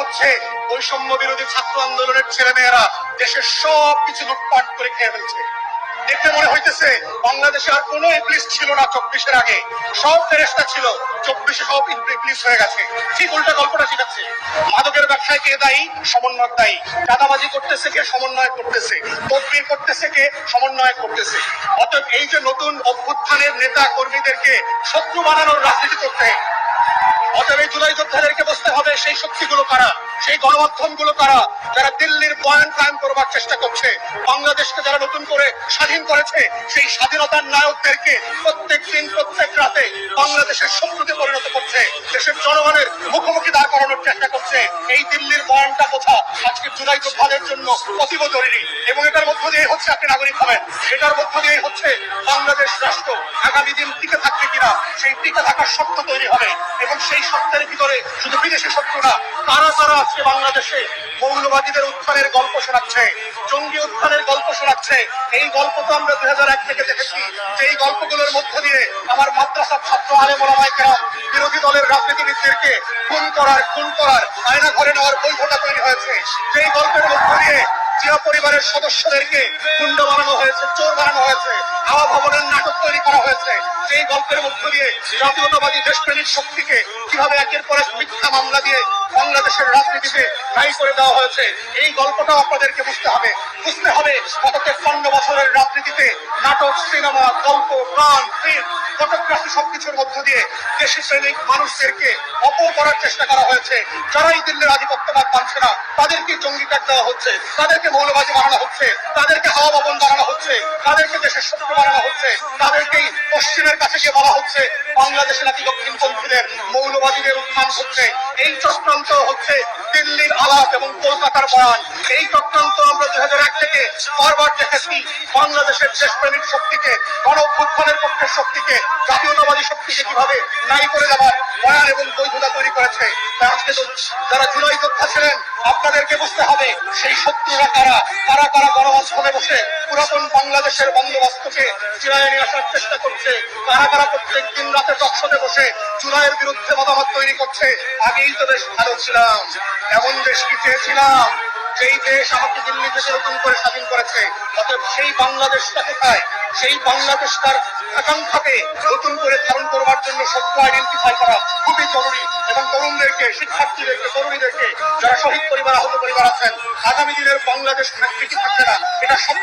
হচ্ছে বৈষম্য বিরোধী ছাত্র আন্দোলনের ছেলেমেয়েরা দেশের সব কিছু লুটপাট করে খেয়ে ফেলছে। দেখতে মনে হইতেছে বাংলাদেশে আর কোনো ইবলিস ছিল না 24-এর আগে, সব ফেরেশতা ছিল, 24-এ সব ইবলিস হয়ে গেছে। ঠিক উল্টা গল্পটা শিখাচ্ছে। মাদকের ব্যবসায় কে দায়ী? সমন্বয় দায়ী। চাঁদাবাজি করতেছে কে? সমন্বয় করতেছে। তদবির করতেছে কে? সমন্বয় করতেছে। অতএব এই যে নতুন অভ্যুত্থানের নেতা কর্মীদেরকে শত্রু বানানোর রাজনীতি করতে, অতএব এই জুলাই যোদ্ধাদেরকে বুঝতে হবে সেই শক্তিগুলো কারা, সেই গণমাধ্যমগুলো কারা, যারা দিল্লির বয়ান কায়েম করবার চেষ্টা করছে। বাংলাদেশকে যারা নতুন করে স্বাধীন করেছে সেই স্বাধীনতার নায়কদেরকে প্রত্যেক দিন প্রত্যেক রাতে বাংলাদেশের শত্রুতে পরিণত করছে, দেশের জনগণের মুখোমুখি দাঁড় করানোর চেষ্টা করছে। এই দিল্লির বয়ানটা বোঝা আজকে জুলাই যোদ্ধাদের জন্য অতীব জরুরি। এবং এটার মধ্য দিয়ে হচ্ছে আপনি নাগরিক হবেন, এটার মধ্য দিয়ে হচ্ছে বাংলাদেশ রাষ্ট্র আগামী দিন টিকে থাকবে কিনা সেই টিকে থাকার শর্ত তৈরি হবে। এবং সেই শর্তের ভিতরে শুধু বিদেশি শত্রু না, তারা তারা আজকে বাংলাদেশে মৌলবাদীদের উত্থানের গল্প শোনাচ্ছে, জঙ্গি উত্থানের গল্প শোনাচ্ছে। এই গল্প তো আমরা 2001 থেকে দেখেছি, যে এই গল্পগুলোর মধ্য দিয়ে আমার মাদ্রাসার ছাত্র আলেম ওলামায়ে কেরাম বিরোধী দলের রাজনীতিবিদদেরকে খুন করার আয়না ঘরে নেওয়ার বৈধতা তৈরি হয়েছে। যেই গল্পের মধ্য দিয়ে জিয়া পরিবারের সদস্যদেরকে গুন্ড বানানো হয়েছে, চোর বানানো হয়েছে, হাওয়া ভবনের নাটক তৈরি করা হয়েছে। সেই গল্পের মধ্য দিয়ে জাতীয়তাবাদী দেশপ্রেমিক শক্তিকে কিভাবে একের পর এক মিথ্যা মামলা দিয়ে বাংলাদেশের রাজনীতিতে নাই করে দেওয়া হয়েছে, এই গল্পটাও আপনাদেরকে বুঝতে হবে। গত 53 বছরের রাজনীতিতে নাটক, সিনেমা, গল্প, গান, ফিল্ম, ফটোগ্রাফি সবকিছুর মধ্য দিয়ে দেশি প্রেমিক মানুষদেরকে অপর করার চেষ্টা করা হয়েছে। যারাই দিল্লির আধিপত্যবাদ মানছে না তাদেরকে জঙ্গি কার্ড দেওয়া হচ্ছে, তাদেরকে মৌলবাদী বানানো হচ্ছে, তাদেরকে হাওয়া ভবন বানানো হচ্ছে, তাদেরকে দেশের শত্রু বানানো হচ্ছে, তাদেরকেই পশ্চিমের কাছে গিয়ে বলা হচ্ছে বাংলাদেশে নাকি দক্ষিণপন্থীদের মৌলবাদীদের উত্থান হচ্ছে। এই চক্রান্ত হচ্ছে দিল্লির আলাপ এবং কলকাতার বয়ান। এই চক্রান্ত আমরা 2001 থেকে বারবার দেখেছি। বাংলাদেশের দেশপ্রেমিক শক্তিকে, গণ অভ্যুত্থানের পক্ষের শক্তিকে, জাতীয়তাবাদী শক্তিকে কিভাবে নাই করে দেওয়ার বয়ান এবং বৈধতা তৈরি করেছে। তাই আজকে যারা জুলাই যোদ্ধা ছিলেন আপনাদেরকে বুঝতে হবে সেই শত্রুরা কারা, কারা কারা গণমাধ্যমে বসে পুরাতন বাংলাদেশের বন্দোবস্তকে ফিরিয়ে নিয়ে আসার চেষ্টা করছে, কারা কারা প্রত্যেক দিন রাতে টকশোতে বসে জুলাইয়ের বিরুদ্ধে মতামত তৈরি করছে। আগেই তো বেশ ভালো ছিলাম, এমন দেশ কি চেয়েছিলাম যেই দেশ আমাকে দিল্লি থেকে নতুন করে স্বাধীন করেছে। অতএব সেই বাংলাদেশটা কোথায়? সেই বাংলাদেশটার আকাঙ্ক্ষাকে নতুন করে ধারণ করবার জন্য সত্য আইডেন্টিফাই করা খুবই জরুরি। এবং তরুণদেরকে, শিক্ষার্থীদেরকে, তরুণীদেরকে, যারা শহীদ পরিবার, আহত পরিবার আছেন, আগামী দিনের বাংলাদেশ থাকবে কি থাকবে না এটা সত্য